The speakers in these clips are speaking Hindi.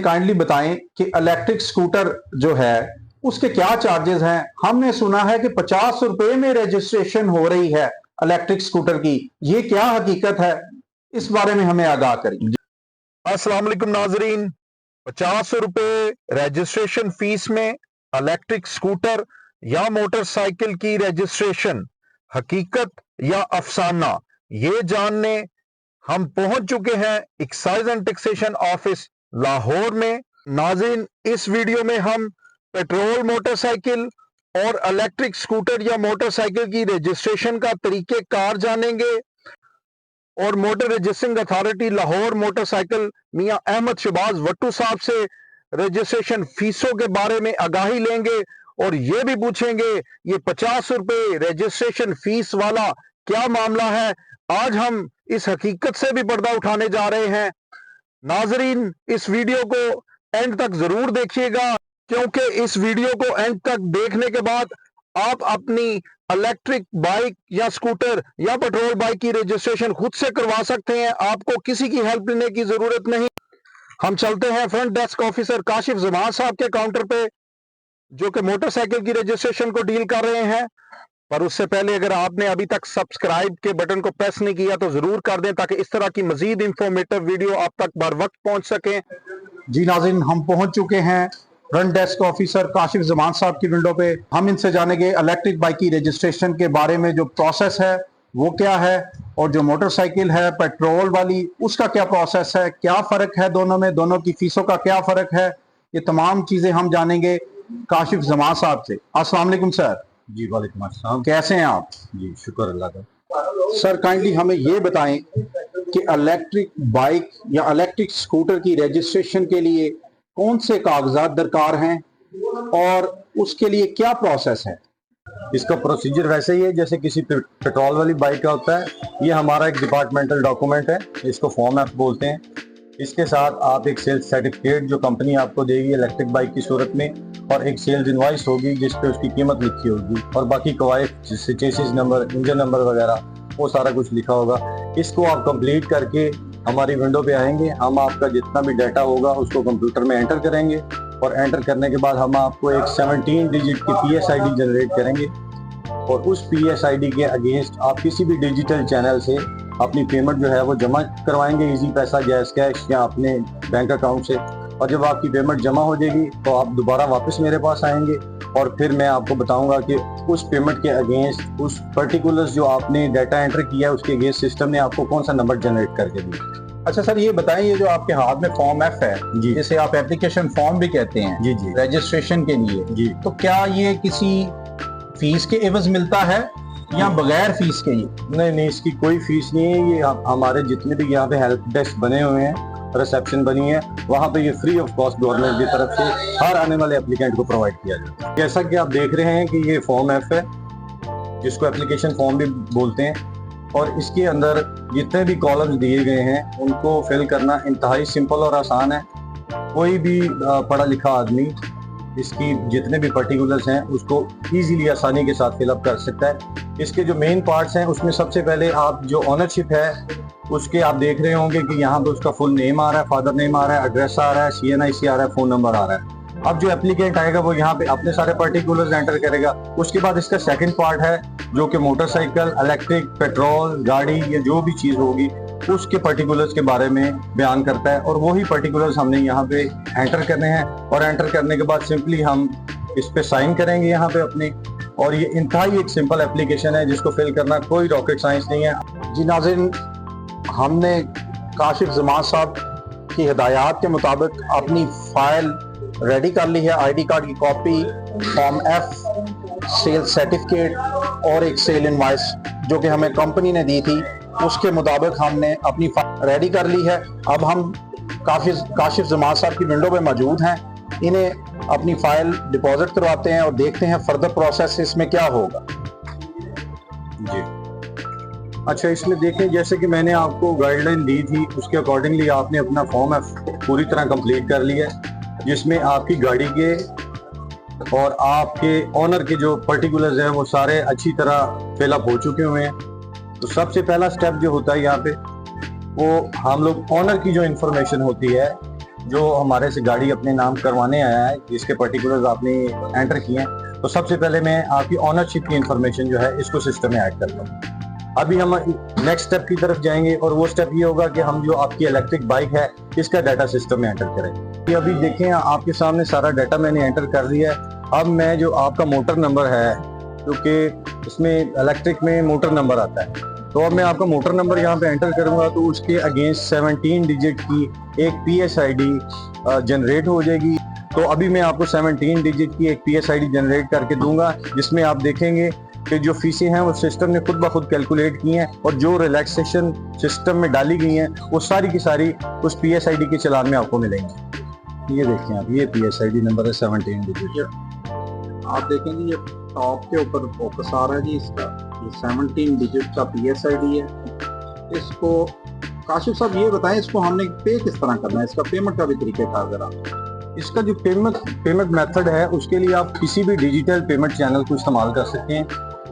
काइंडली बताएं कि इलेक्ट्रिक स्कूटर जो है उसके क्या चार्जेस हैं। हमने सुना है कि 50 रुपए में रजिस्ट्रेशन हो रही है इलेक्ट्रिक स्कूटर की, ये क्या हकीकत है, इस बारे में हमें आगाह करिए। अस्सलाम वालेकुम नाजरीन, 50 रुपए रजिस्ट्रेशन फीस में इलेक्ट्रिक स्कूटर या मोटरसाइकिल की रजिस्ट्रेशन हकीकत या अफसाना, ये जानने हम पहुंच चुके हैं excise and taxation office Lahore में। नाज़रीन, इस वीडियो में हम पेट्रोल मोटरसाइकिल और इलेक्ट्रिक स्कूटर या मोटरसाइकिल की रजिस्ट्रेशन का तरीक़ेकार जानेंगे और motor registering authority Lahore motorcycle Mian Ahmad Shahbaz Wattoo sahab से रजिस्ट्रेशन फीसों के बारे में आगाही लेंगे और ये भी पूछेंगे ये 50 रुपए रजिस्ट्रेशन फीस वाला क्या मामला है। आज हम इस हकीकत से भी पर्दा उठाने जा रहे हैं। नाजरीन, इस वीडियो को एंड तक जरूर देखिएगा, क्योंकि इस वीडियो को एंड तक देखने के बाद आप अपनी इलेक्ट्रिक बाइक या स्कूटर या पेट्रोल बाइक की रजिस्ट्रेशन खुद से करवा सकते हैं। आपको किसी की हेल्प लेने की जरूरत नहीं। हम चलते हैं front desk officer Kashif Zaman साहब के काउंटर पे, जो कि मोटरसाइकिल की रजिस्ट्रेशन को डील कर रहे हैं। पर उससे पहले अगर आपने अभी तक सब्सक्राइब के बटन को प्रेस नहीं किया तो जरूर कर दें, ताकि इस तरह की मजीद इंफॉर्मेटिव वीडियो आप तक बर वक्त पहुंच सके। जी नाज़रीन, हम पहुंच चुके हैं front desk officer Kashif Zaman साहब की विंडो पे। हम इनसे जानेंगे इलेक्ट्रिक बाइक की रजिस्ट्रेशन के बारे में, जो प्रोसेस है वो क्या है, और जो मोटरसाइकिल है पेट्रोल वाली उसका क्या प्रोसेस है, क्या फ़र्क है दोनों में, दोनों की फीसों का क्या फ़र्क है। ये तमाम चीज़ें हम जानेंगे काशिफ जमान साहब से। अस्सलाम वालेकुम सर। जी वालेकुम अस्सलाम। कैसे हैं आप? जी शुक्र अल्लाह का। सर काइंडली हमें ये बताएं कि इलेक्ट्रिक बाइक या इलेक्ट्रिक स्कूटर की रजिस्ट्रेशन के लिए कौन से कागजात दरकार हैं और उसके लिए क्या प्रोसेस है। इसका प्रोसीजर वैसे ही है जैसे किसी पेट्रोल वाली बाइक का होता है। ये हमारा एक डिपार्टमेंटल डॉक्यूमेंट है, इसको फॉर्म एफ बोलते हैं। इसके साथ आप एक सेल्स सर्टिफिकेट जो कंपनी आपको देगी इलेक्ट्रिक बाइक की सूरत में, और एक सेल्स इनवॉइस होगी जिस पे उसकी कीमत लिखी होगी, और बाकी कवायद जिससे चेसिस नंबर, इंजन नंबर वगैरह वो सारा कुछ लिखा होगा। इसको आप कंप्लीट करके हमारी विंडो पे आएंगे। हम आपका जितना भी डाटा होगा उसको कंप्यूटर में एंटर करेंगे, और एंटर करने के बाद हम आपको एक 17 डिजिट की PSID जनरेट करेंगे, और उस PSID के अगेंस्ट आप किसी भी डिजिटल चैनल से अपनी पेमेंट जो है वो जमा करवाएंगे, इजी पैसा, गैस कैश या अपने बैंक अकाउंट से। और जब आपकी पेमेंट जमा हो जाएगी तो आप दोबारा वापस मेरे पास आएंगे, और फिर मैं आपको बताऊंगा कि उस पेमेंट के अगेंस्ट उस पर्टिकुलर्स जो आपने डाटा एंटर किया है उसके अगेंस्ट सिस्टम ने आपको कौन सा नंबर जनरेट करके दिया। अच्छा सर, ये बताएं, ये जो आपके हाथ में फॉर्म एफ है, जी, जिसे आप एप्लीकेशन फॉर्म भी कहते हैं, जी जी, रजिस्ट्रेशन के लिए, जी, तो क्या ये किसी फीस के एवज मिलता है या बगैर फीस के? नहीं नहीं, इसकी कोई फीस नहीं है। ये हमारे जितने भी यहाँ पे हेल्प डेस्क बने हुए हैं, रिसेप्शन बनी है, वहाँ पे ये फ्री ऑफ कॉस्ट गवर्नमेंट की तरफ से हर आने वाले एप्लीकेंट को प्रोवाइड किया जाता है। जैसा कि आप देख रहे हैं कि ये फॉर्म एफ है, जिसको एप्लीकेशन फॉर्म भी बोलते हैं, और इसके अंदर जितने भी कॉलम्स दिए गए हैं उनको फिल करना इंतहाई सिंपल और आसान है। कोई भी पढ़ा लिखा आदमी इसकी जितने भी पर्टिकुलर्स हैं उसको इजीली आसानी के साथ फिलअप कर सकता है। इसके जो मेन पार्ट्स हैं उसमें सबसे पहले आप जो ओनरशिप है उसके आप देख रहे होंगे कि यहाँ पे उसका फुल नेम आ रहा है, फादर नेम आ रहा है, एड्रेस आ रहा है, CNIC आ रहा है, फोन नंबर आ रहा है। अब जो एप्लीकेंट आएगा वो यहाँ पे अपने सारे पर्टिकुलर्स एंटर करेगा। उसके बाद इसका सेकंड पार्ट है जो कि मोटरसाइकिल, इलेक्ट्रिक, पेट्रोल, गाड़ी, ये जो भी चीज़ होगी उसके पर्टिकुलर्स के बारे में बयान करता है, और वही पर्टिकुलर्स हमने यहाँ पे एंटर करने हैं। और एंटर करने के बाद सिंपली हम इस पे साइन करेंगे यहाँ पे अपने, और ये इंतहाई एक सिंपल एप्लीकेशन है जिसको फिल करना कोई रॉकेट साइंस नहीं है। जी नाज़रीन, हमने काशिफ जमान साहब की हिदायत के मुताबिक अपनी फाइल रेडी कर ली है। ID कार्ड की copy, form F, sales certificate और एक सेल इनवॉइस जो कि हमें कंपनी ने दी थी, उसके मुताबिक हमने अपनी फाइल रेडी कर ली है। अब हम काशिफ जमान साहब की विंडो पे मौजूद हैं, इन्हें अपनी फाइल डिपॉजिट करवाते हैं और देखते हैं फर्दर प्रोसेस इसमें क्या होगा। जी अच्छा, इसमें देखें जैसे कि मैंने आपको गाइडलाइन दी थी उसके अकॉर्डिंगली आपने अपना फॉर्म पूरी तरह कंप्लीट कर लिया है, जिसमें आपकी गाड़ी के और आपके ऑनर के जो पर्टिकुलर्स हैं वो सारे अच्छी तरह फिलअप हो चुके हुए हैं। तो सबसे पहला स्टेप जो होता है यहाँ पे वो हम लोग ऑनर की जो इंफॉर्मेशन होती है जो हमारे से गाड़ी अपने नाम करवाने आया है, जिसके पर्टिकुलर्स आपने एंटर किए हैं, तो सबसे पहले मैं आपकी ऑनरशिप की इंफॉर्मेशन जो है इसको सिस्टम में ऐड करता हूँ। अभी हम नेक्स्ट स्टेप की तरफ जाएंगे और वो स्टेप ये होगा कि हम जो आपकी इलेक्ट्रिक बाइक है इसका डाटा सिस्टम में एंटर करेंगे। अभी देखें आपके सामने सारा डाटा मैंने एंटर कर दिया है। अब मैं जो आपका मोटर नंबर है, क्योंकि इसमें इलेक्ट्रिक में मोटर नंबर आता है, तो अब मैं आपका मोटर नंबर यहाँ पे एंटर करूंगा तो उसके अगेंस्ट 17 डिजिट की एक PSID जनरेट हो जाएगी। तो अभी मैं आपको 17 डिजिट की एक PSID जनरेट करके दूंगा, जिसमें आप देखेंगे कि जो फीसें हैं वो सिस्टम ने खुद ब खुद कैलकुलेट की हैं और जो रिलैक्सेशन सिस्टम में डाली गई हैं वो सारी की सारी उस PSID के चालान में आपको मिलेंगी। ये देखें आप, ये PSID नंबर है 17 डिजिट। आप देखेंगे ये टॉप के ऊपर फोकस आ रहा है जी इसका, ये 17 डिजिट का PSID है। इसको काशिफ साहब ये बताएं, इसको हमने पे किस तरह करना है, इसका पेमेंट का भी तरीकेकार जरा। इसका जो पेमेंट मेथड है उसके लिए आप किसी भी डिजिटल पेमेंट चैनल को इस्तेमाल कर सकते हैं,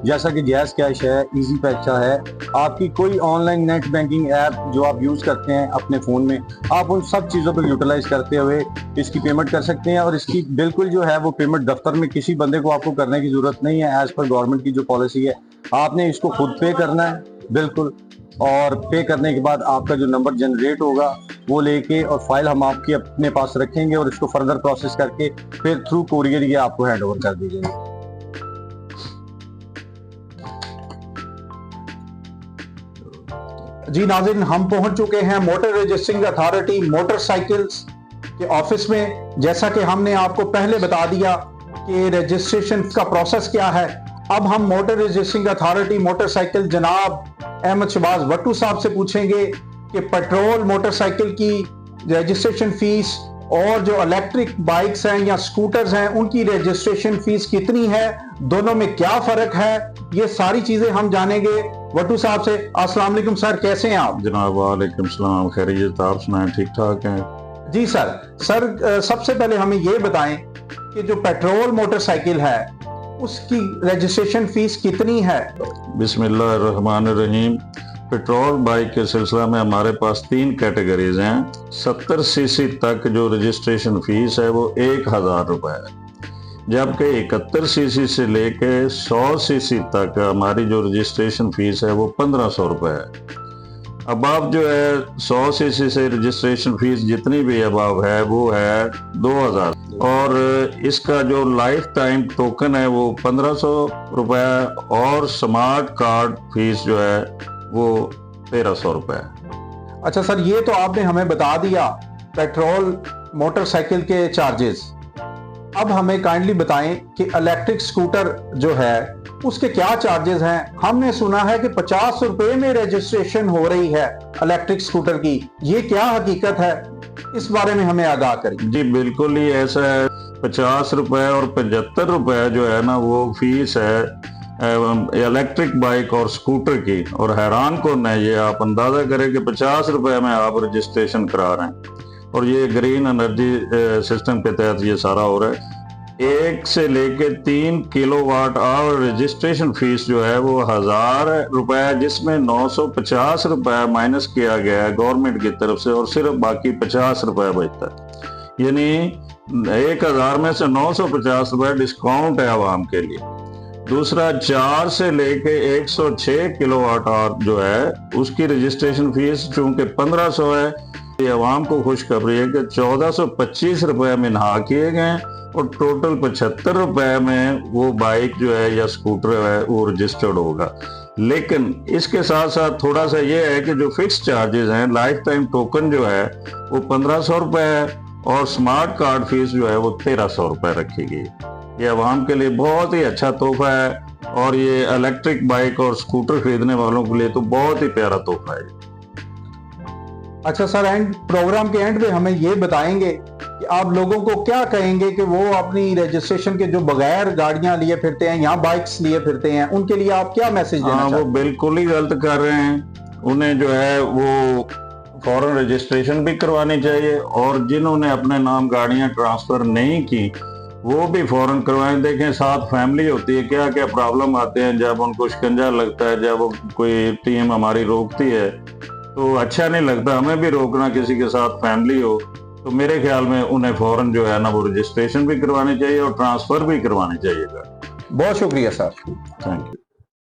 जैसा कि जैज़ कैश है, इजी पैसा है, आपकी कोई ऑनलाइन नेट बैंकिंग ऐप जो आप यूज़ करते हैं अपने फ़ोन में, आप उन सब चीज़ों को यूटिलाइज करते हुए इसकी पेमेंट कर सकते हैं। और इसकी बिल्कुल जो है वो पेमेंट दफ्तर में किसी बंदे को आपको करने की ज़रूरत नहीं है। एज़ पर गवर्नमेंट की जो पॉलिसी है आपने इसको खुद पे करना है बिल्कुल, और पे करने के बाद आपका जो नंबर जनरेट होगा वो लेके और फाइल हम आपकी अपने पास रखेंगे और इसको फर्दर प्रोसेस करके फिर थ्रू कोरियर ये आपको हैंड ओवर कर दी जाएगी। जी नाज़रीन, हम पहुंच चुके हैं मोटर रजिस्ट्रिंग अथॉरिटी मोटरसाइकिल्स के ऑफिस में। जैसा कि हमने आपको पहले बता दिया कि रजिस्ट्रेशन का प्रोसेस क्या है, अब हम मोटर रजिस्ट्रिंग अथॉरिटी मोटरसाइकिल जनाब अहमद शहबाज भट्टू साहब से पूछेंगे कि पेट्रोल मोटरसाइकिल की रजिस्ट्रेशन फीस और जो इलेक्ट्रिक बाइक्स हैं या स्कूटर्स हैं उनकी रजिस्ट्रेशन फीस कितनी है, दोनों में क्या फर्क है, ये सारी चीजें हम जानेंगे भट्टू साहब से। अस्सलाम वालेकुम सर, कैसे हैं आप? जनाब वालेकुम सलाम, खैरियत, आप सुनाएं, ठीक ठाक हैं? जी सर सबसे पहले हमें ये बताएं कि जो पेट्रोल मोटरसाइकिल है उसकी रजिस्ट्रेशन फीस कितनी है? बिस्मिल्लाहिर्रहमानिर्रहीम। पेट्रोल बाइक के सिलसिला में हमारे पास 3 कैटेगरीज हैं। 70 सीसी तक जो रजिस्ट्रेशन फीस है वो 1000 रुपये है, जबकि 71 सीसी से लेके 100 सीसी तक हमारी जो रजिस्ट्रेशन फीस है वो 1500 रुपये है। अबाव जो है 100 सीसी से रजिस्ट्रेशन फीस जितनी भी अबाव है वो है 2000, और इसका जो लाइफ टाइम टोकन है वो 1500 रुपये, और स्मार्ट कार्ड फीस जो है वो 1300 रुपये। अच्छा सर, ये तो आपने हमें बता दिया पेट्रोल मोटरसाइकिल के चार्जेस। अब हमें काइंडली बताएं कि इलेक्ट्रिक स्कूटर जो है उसके क्या चार्जेस हैं। हमने सुना है कि 50 रुपए में रजिस्ट्रेशन हो रही है इलेक्ट्रिक स्कूटर की, ये क्या हकीकत है, इस बारे में हमें आगाह करें। जी बिल्कुल ही ऐसा है। 50 रुपये और 75 रुपये जो है ना वो फीस है इलेक्ट्रिक बाइक और स्कूटर की, और हैरान कौन है ये आप अंदाजा करें कि 50 रुपये में आप रजिस्ट्रेशन करा रहे हैं, और ये ग्रीन एनर्जी सिस्टम के तहत ये सारा हो रहा है। 1 से लेके 3 किलोवाट आवर रजिस्ट्रेशन फीस जो है वो 1000 रुपये, जिसमें 950 रुपये माइनस किया गया है गवर्नमेंट की तरफ से, और सिर्फ बाकी 50 रुपये बचता है। यानी 1000 में से 950 रुपये डिस्काउंट है आवाम के लिए। दूसरा, 4 से लेके 106 किलोवाट आवर जो है उसकी रजिस्ट्रेशन फीस चूंकि 1500 है, ये आवाम को खुशखबरी है कि 1425 रुपये मिन्हा किए गए, और टोटल 75 रुपये में वो बाइक जो है या स्कूटर है वो रजिस्टर्ड होगा। लेकिन इसके साथ साथ थोड़ा सा ये है कि जो फिक्स चार्जेस हैं, लाइफ टाइम टोकन जो है वो 1500 रुपये है, और स्मार्ट कार्ड फीस जो है वो 1300 रुपये रखी गई। ये आवाम के लिए बहुत ही अच्छा तोहफा है, और ये इलेक्ट्रिक बाइक और स्कूटर खरीदने वालों के लिए तो बहुत ही प्यारा तोहफा है। अच्छा सर, प्रोग्राम के एंड में हमें ये बताएंगे कि आप लोगों को क्या कहेंगे कि वो अपनी रजिस्ट्रेशन के जो बगैर गाड़ियां लिए फिरते हैं या बाइक्स लिए फिरते हैं, उनके लिए आप क्या मैसेज देना चाहते हैं? वो बिल्कुल ही गलत कर रहे हैं। उन्हें जो है वो फौरन रजिस्ट्रेशन भी करवानी चाहिए, और जिन्होंने अपने नाम गाड़ियां ट्रांसफर नहीं की वो भी फौरन करवाएं। देखें, साथ फैमिली होती है, क्या क्या प्रॉब्लम आते हैं जब उनको शिकंजा लगता है, जब वो कोई टीम हमारी रोकती है तो अच्छा नहीं लगता। हमें भी रोकना, किसी के साथ फैमिली हो तो मेरे ख्याल में उन्हें फौरन जो है ना वो रजिस्ट्रेशन भी करवानी चाहिए और ट्रांसफर भी करवानी चाहिएगा। बहुत शुक्रिया सर। Thank you.